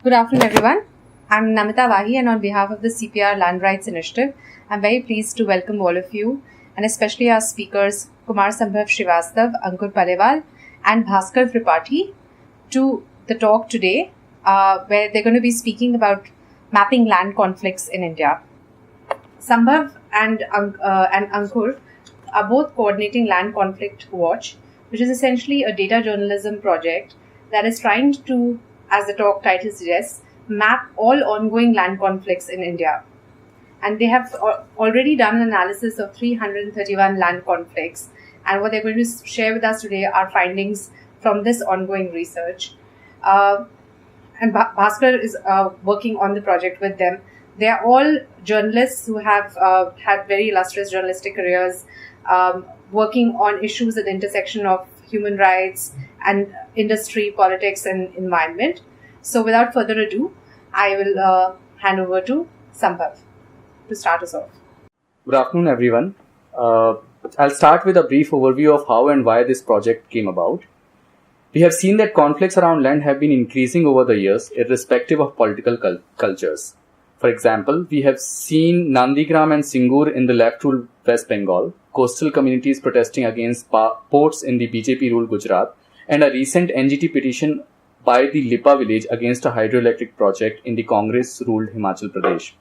Good afternoon, everyone. I'm Namita Wahi, and on behalf of the CPR Land Rights Initiative, I'm very pleased to welcome all of you, and especially our speakers, Kumar Sambhav, Ankur Paliwal, and Bhasker Tripathy, to the talk today, where they're going to be speaking about mapping land conflicts in India. Sambhav and Ankur are both coordinating Land Conflict Watch, which is essentially a data journalism project that is trying to, as the talk title suggests, map all ongoing land conflicts in India. And they have already done an analysis of 331 land conflicts. And what they're going to share with us today are findings from this ongoing research. And Bhasker is working on the project with them. They are all journalists who have had very illustrious journalistic careers, working on issues at the intersection of human rights and industry, politics, and environment. So without further ado, I will hand over to Sambhav to start us off. Good afternoon, everyone. I'll start with a brief overview of how and why this project came about. We have seen that conflicts around land have been increasing over the years, irrespective of political cultures. For example, we have seen Nandigram and Singur in the left-ruled West Bengal, coastal communities protesting against ports in the BJP-ruled Gujarat, and a recent NGT petition by the Lipa village against a hydroelectric project in the Congress-ruled Himachal Pradesh.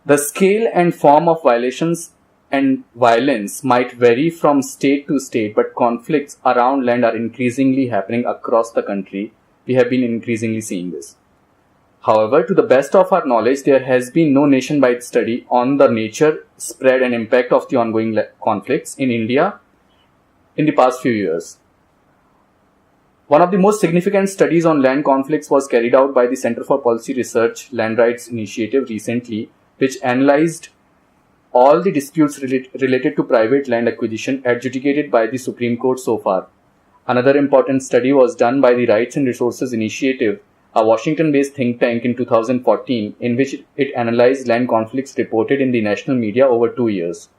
The scale and form of violations and violence might vary from state to state, but conflicts around land are increasingly happening across the country. We have been increasingly seeing this. However, to the best of our knowledge, there has been no nation-wide study on the nature, spread, and impact of the ongoing conflicts in India in the past few years. One of the most significant studies on land conflicts was carried out by the Center for Policy Research Land Rights Initiative recently, which analyzed all the disputes related to private land acquisition adjudicated by the Supreme Court so far. Another important study was done by the Rights and Resources Initiative, a Washington-based think tank, in 2014, in which it analyzed land conflicts reported in the national media over 2 years.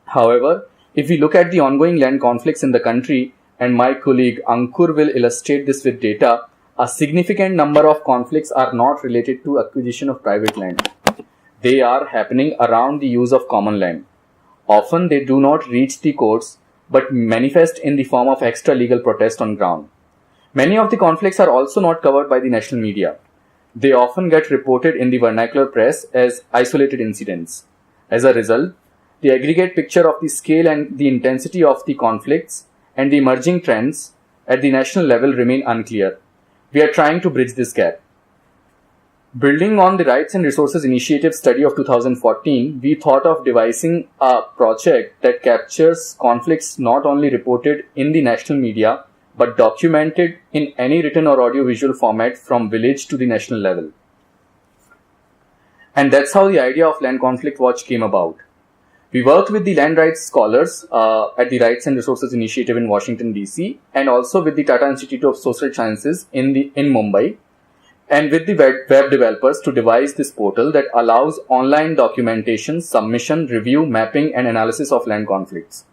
However, if we look at the ongoing land conflicts in the country, and my colleague Ankur will illustrate this with data, a significant number of conflicts are not related to acquisition of private land. They are happening around the use of common land. Often they do not reach the courts, but manifest in the form of extra legal protest on ground. Many of the conflicts are also not covered by the national media. They often get reported in the vernacular press as isolated incidents. As a result, the aggregate picture of the scale and the intensity of the conflicts and the emerging trends at the national level remain unclear. We are trying to bridge this gap. Building on the Rights and Resources Initiative study of 2014, we thought of devising a project that captures conflicts not only reported in the national media, but documented in any written or audio-visual format from village to the national level. And that's how the idea of Land Conflict Watch came about. We worked with the land rights scholars at the Rights and Resources Initiative in Washington, DC, and also with the Tata Institute of Social Sciences in Mumbai, and with the web developers to devise this portal that allows online documentation, submission, review, mapping, and analysis of land conflicts.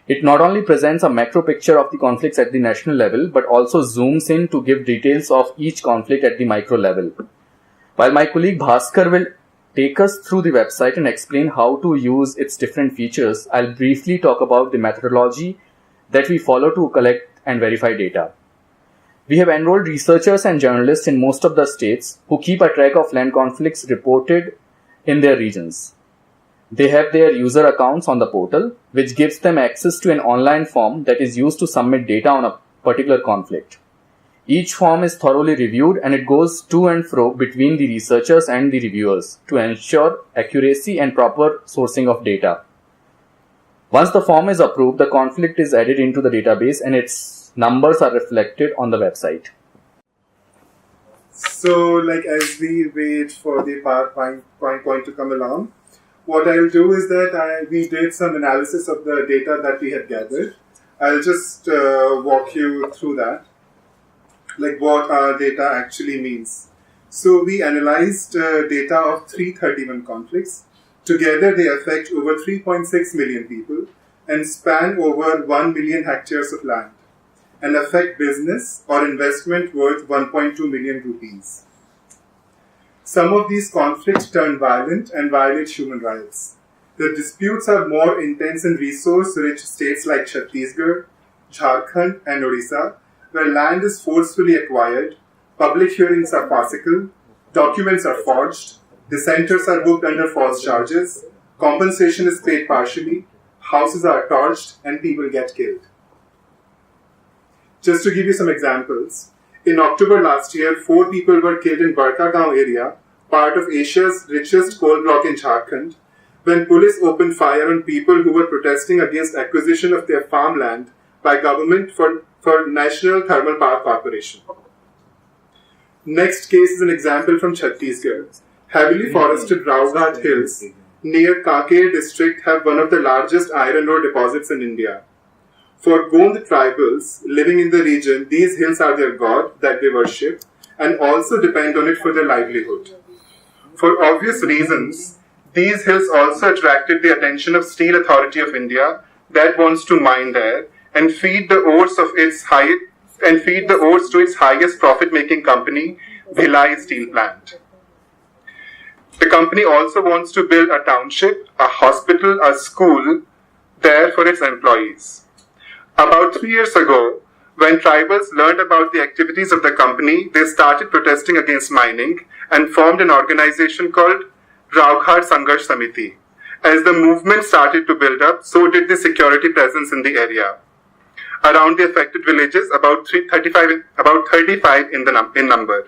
It not only presents a macro picture of the conflicts at the national level, but also zooms in to give details of each conflict at the micro level. While my colleague Bhasker will take us through the website and explain how to use its different features, I'll briefly talk about the methodology that we follow to collect and verify data. We have enrolled researchers and journalists in most of the states who keep a track of land conflicts reported in their regions. They have their user accounts on the portal, which gives them access to an online form that is used to submit data on a particular conflict. Each form is thoroughly reviewed and it goes to and fro between the researchers and the reviewers to ensure accuracy and proper sourcing of data. Once the form is approved, the conflict is added into the database and its numbers are reflected on the website. So, as we wait for the PowerPoint to come along, what I'll do is that we did some analysis of the data that we had gathered. I'll just walk you through that, what our data actually means. So we analyzed data of 331 conflicts. Together they affect over 3.6 million people and span over 1 million hectares of land. and affect business or investment worth 1.2 million rupees. Some of these conflicts turn violent and violate human rights. The disputes are more intense in resource-rich states like Chhattisgarh, Jharkhand, and Odisha, where land is forcefully acquired, public hearings are farcical, documents are forged, dissenters are booked under false charges, compensation is paid partially, houses are torched, and people get killed. Just to give you some examples, in October last year, 4 people were killed in Barkagaon area, part of Asia's richest coal block in Jharkhand, when police opened fire on people who were protesting against acquisition of their farmland by government for National Thermal Power Corporation. Next case is an example from Chhattisgarh. Heavily forested Raughat Hills near Kaker district have one of the largest iron ore deposits in India. For Gond tribals living in the region, these hills are their god that they worship and also depend on it for their livelihood. For obvious reasons, these hills also attracted the attention of Steel Authority of India that wants to mine there and feed the ores to its highest profit-making company, Bhilai Steel Plant. The company also wants to build a township, a hospital, a school there for its employees. About 3 years ago, when tribals learned about the activities of the company, they started protesting against mining and formed an organization called Raughat Sangharsh Samiti. As the movement started to build up, so did the security presence in the area. Around the affected villages, about 35 in number.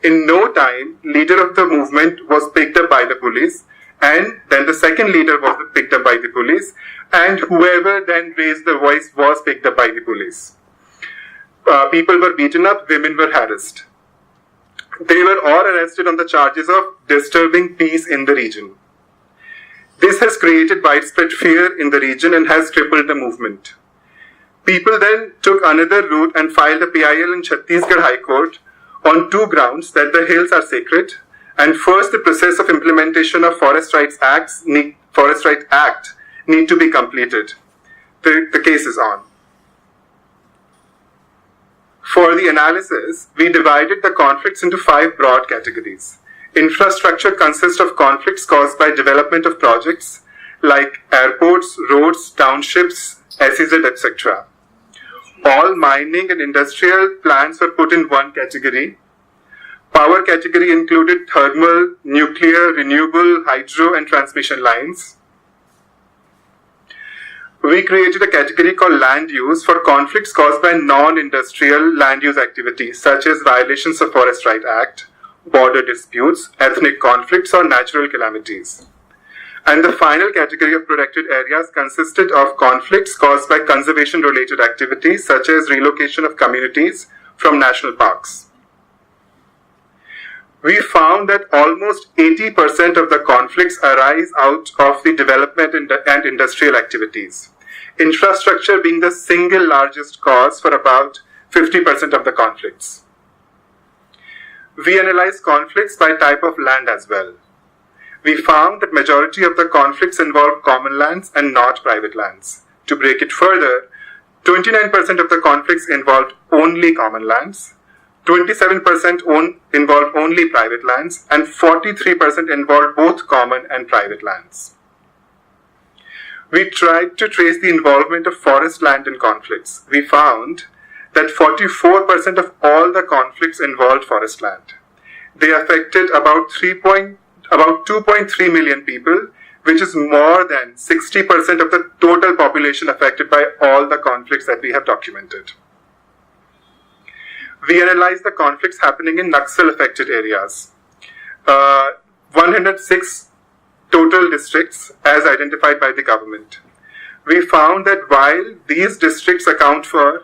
In no time, leader of the movement was picked up by the police, and then the second leader was picked up by the police, and whoever then raised the voice was picked up by the police. People were beaten up, women were harassed. They were all arrested on the charges of disturbing peace in the region. This has created widespread fear in the region and has crippled the movement. People then took another route and filed a PIL in Chhattisgarh High Court on 2 grounds: that the hills are sacred, and first the process of implementation of Forest Rights Act need to be completed. The case is on. For the analysis, we divided the conflicts into 5 broad categories. Infrastructure consists of conflicts caused by development of projects like airports, roads, townships, SEZ, etc. All mining and industrial plants were put in one category. Power category included thermal, nuclear, renewable, hydro, and transmission lines. We created a category called land use for conflicts caused by non-industrial land use activities such as violations of Forest Rights Act, border disputes, ethnic conflicts, or natural calamities. And the final category of protected areas consisted of conflicts caused by conservation-related activities such as relocation of communities from national parks. We found that almost 80% of the conflicts arise out of the development and industrial activities, infrastructure being the single largest cause for about 50% of the conflicts. We analyzed conflicts by type of land as well. We found that majority of the conflicts involve common lands and not private lands. To break it further, 29% of the conflicts involved only common lands, 27% involved only private lands, and 43% involved both common and private lands. We tried to trace the involvement of forest land in conflicts. We found that 44% of all the conflicts involved forest land. They affected about 2.3 million people, which is more than 60% of the total population affected by all the conflicts that we have documented. We analyzed the conflicts happening in Naxal-affected areas. 106 total districts as identified by the government. We found that while these districts account for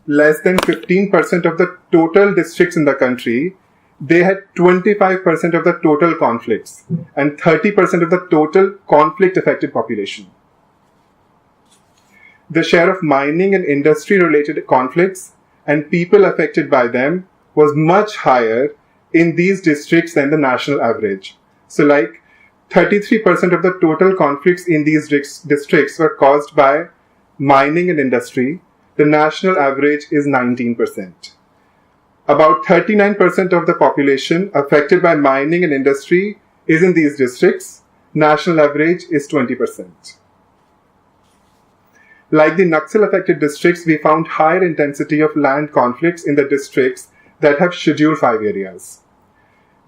less than 15% of the total districts in the country, they had 25% of the total conflicts and 30% of the total conflict-affected population. The share of mining and industry-related conflicts and people affected by them was much higher in these districts than the national average. So 33% of the total conflicts in these districts were caused by mining and industry. The national average is 19%. About 39% of the population affected by mining and industry is in these districts. National average is 20%. Like the Naxal-affected districts, we found higher intensity of land conflicts in the districts that have Schedule 5 areas.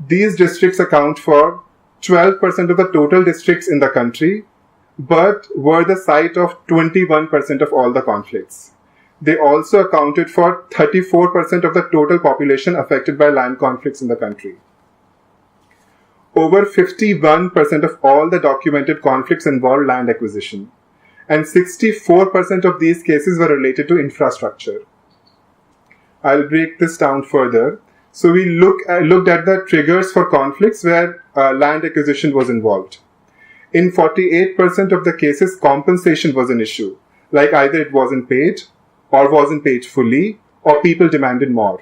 These districts account for 12% of the total districts in the country, but were the site of 21% of all the conflicts. They also accounted for 34% of the total population affected by land conflicts in the country. Over 51% of all the documented conflicts involved land acquisition, and 64% of these cases were related to infrastructure. I'll break this down further. So we looked at the triggers for conflicts where land acquisition was involved. In 48% of the cases, compensation was an issue, like either it wasn't paid, or wasn't paid fully, or people demanded more.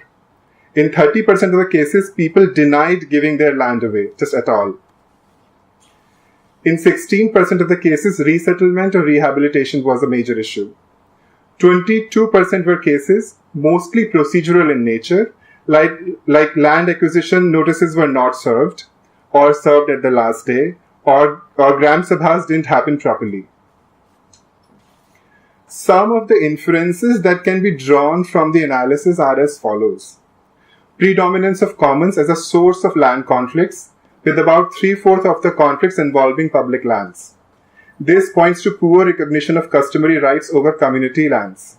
In 30% of the cases, people denied giving their land away, just at all. In 16% of the cases, resettlement or rehabilitation was a major issue. 22% were cases, mostly procedural in nature, like land acquisition notices were not served, or served at the last day, or Gram Sabhas didn't happen properly. Some of the inferences that can be drawn from the analysis are as follows. Predominance of commons as a source of land conflicts, with about 3/4 of the conflicts involving public lands. This points to poor recognition of customary rights over community lands.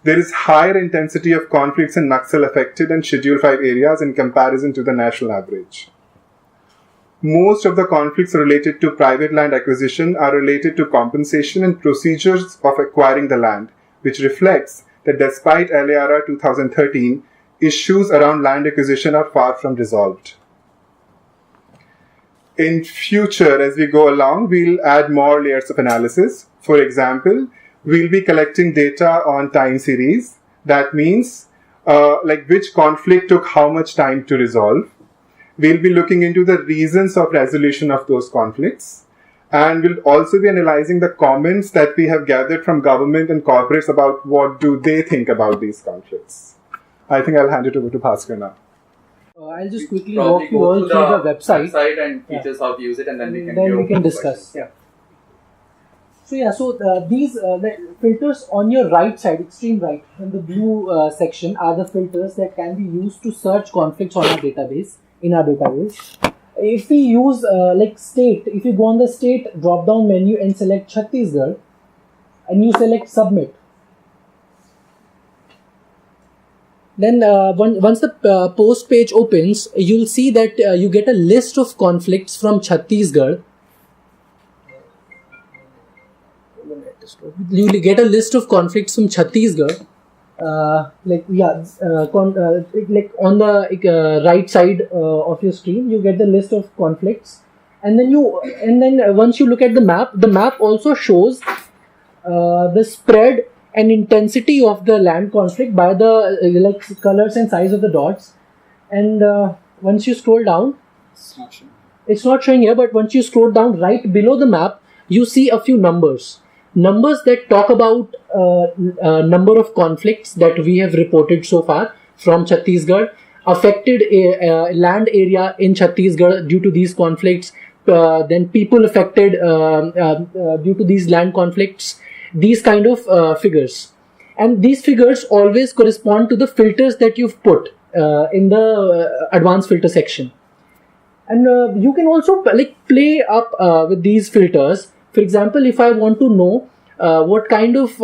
There is higher intensity of conflicts in Naxal-affected and Schedule 5 areas in comparison to the national average. Most of the conflicts related to private land acquisition are related to compensation and procedures of acquiring the land, which reflects that despite LARR 2013, issues around land acquisition are far from resolved. In future, as we go along, we'll add more layers of analysis. For example, we'll be collecting data on time series. That means which conflict took how much time to resolve. We'll be looking into the reasons of resolution of those conflicts. And we'll also be analyzing the comments that we have gathered from government and corporates about what do they think about these conflicts. I think I'll hand it over to Bhasker now. I'll just quickly walk you all through the website and features how to use it, and then we can discuss. Yeah. So these the filters on your right side, extreme right, in the blue section, are the filters that can be used to search conflicts on our database. If we use state, if you go on the state drop-down menu and select Chhattisgarh, and you select submit, then once the post page opens, you'll see that you get a list of conflicts from Chhattisgarh. You get a list of conflicts from Chhattisgarh. On the right side of your screen, you get the list of conflicts, and then once you look at the map also shows the spread and intensity of the land conflict by the colors and size of the dots. And once you scroll down, it's not showing here, but once you scroll down right below the map, you see a few numbers that talk about number of conflicts that we have reported so far from Chhattisgarh, affected land area in Chhattisgarh due to these conflicts, then people affected due to these land conflicts, these kind of figures. And these figures always correspond to the filters that you've put in the advanced filter section. And you can also play up with these filters. For example, if I want to know what kind of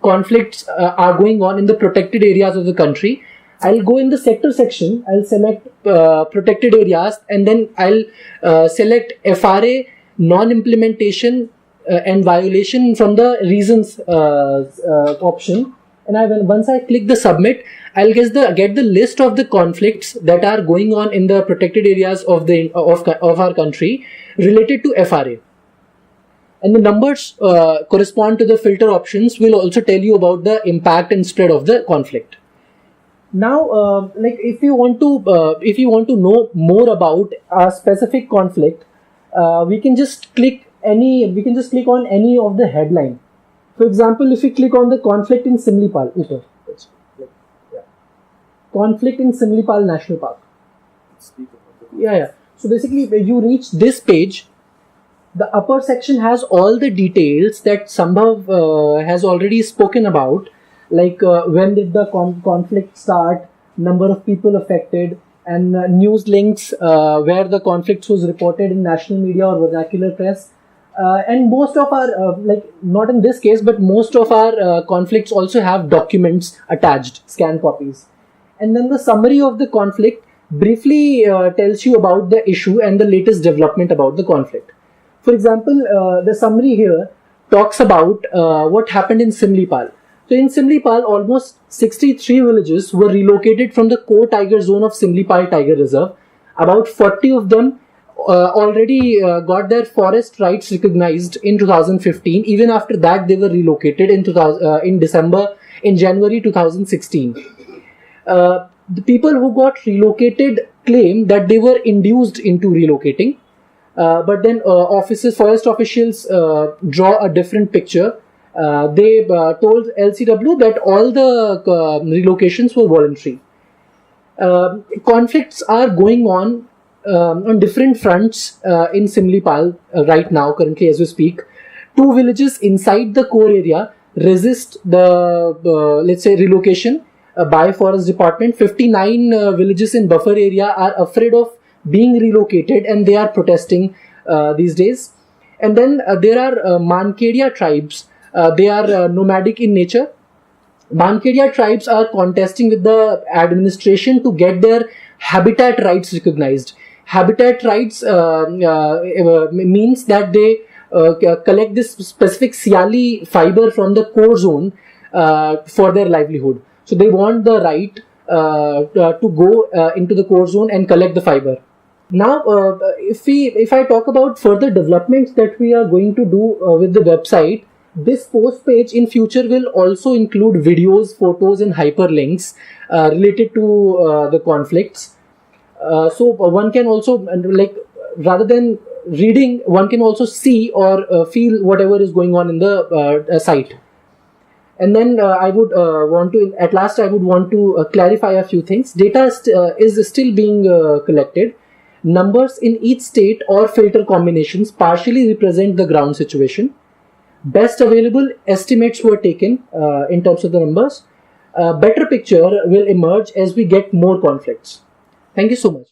conflicts are going on in the protected areas of the country, I'll go in the sector section, I'll select protected areas, and then I'll select FRA, non-implementation and violation from the reasons option. And once I click the submit, I'll get the list of the conflicts that are going on in the protected areas of our country related to FRA. And the numbers correspond to the filter options. Will also tell you about the impact and spread of the conflict. Now, if you want to know more about a specific conflict, we can just click on any of the headline. For example, if we click on the conflict in Simlipal, conflict in Simlipal National Park. So basically, when you reach this page, the upper section has all the details that Sambhav has already spoken about, like when did the conflict start, number of people affected, and news links where the conflicts was reported in national media or vernacular press. And most of our, not in this case, but most of our conflicts also have documents attached, scanned copies. And then the summary of the conflict briefly tells you about the issue and the latest development about the conflict. For example, the summary here talks about what happened in Simlipal. So in Simlipal, almost 63 villages were relocated from the core tiger zone of Simlipal Tiger Reserve. About 40 of them already got their forest rights recognized in 2015. Even after that, they were relocated in January 2016. The people who got relocated claim that they were induced into relocating, but then forest officials draw a different picture. They told LCW that all the relocations were voluntary. Conflicts are going on different fronts in Simlipal right now, currently as we speak. 2 villages inside the core area resist the, let's say, relocation by Forest Department. 59 villages in buffer area are afraid of being relocated and they are protesting these days. And then there are Mankedia tribes. They are nomadic in nature. Mankedia tribes are contesting with the administration to get their habitat rights recognized. Habitat rights means that they collect this specific siali fiber from the core zone for their livelihood. So they want the right to go into the core zone and collect the fiber. Now, if I talk about further developments that we are going to do with the website, this post page in future will also include videos, photos, and hyperlinks related to the conflicts. So one can also, rather than reading, one can also see or feel whatever is going on in the site. And then I would want to clarify a few things. Data is still being collected. Numbers in each state or filter combinations partially represent the ground situation. Best available estimates were taken in terms of the numbers. A better picture will emerge as we get more conflicts. Thank you so much.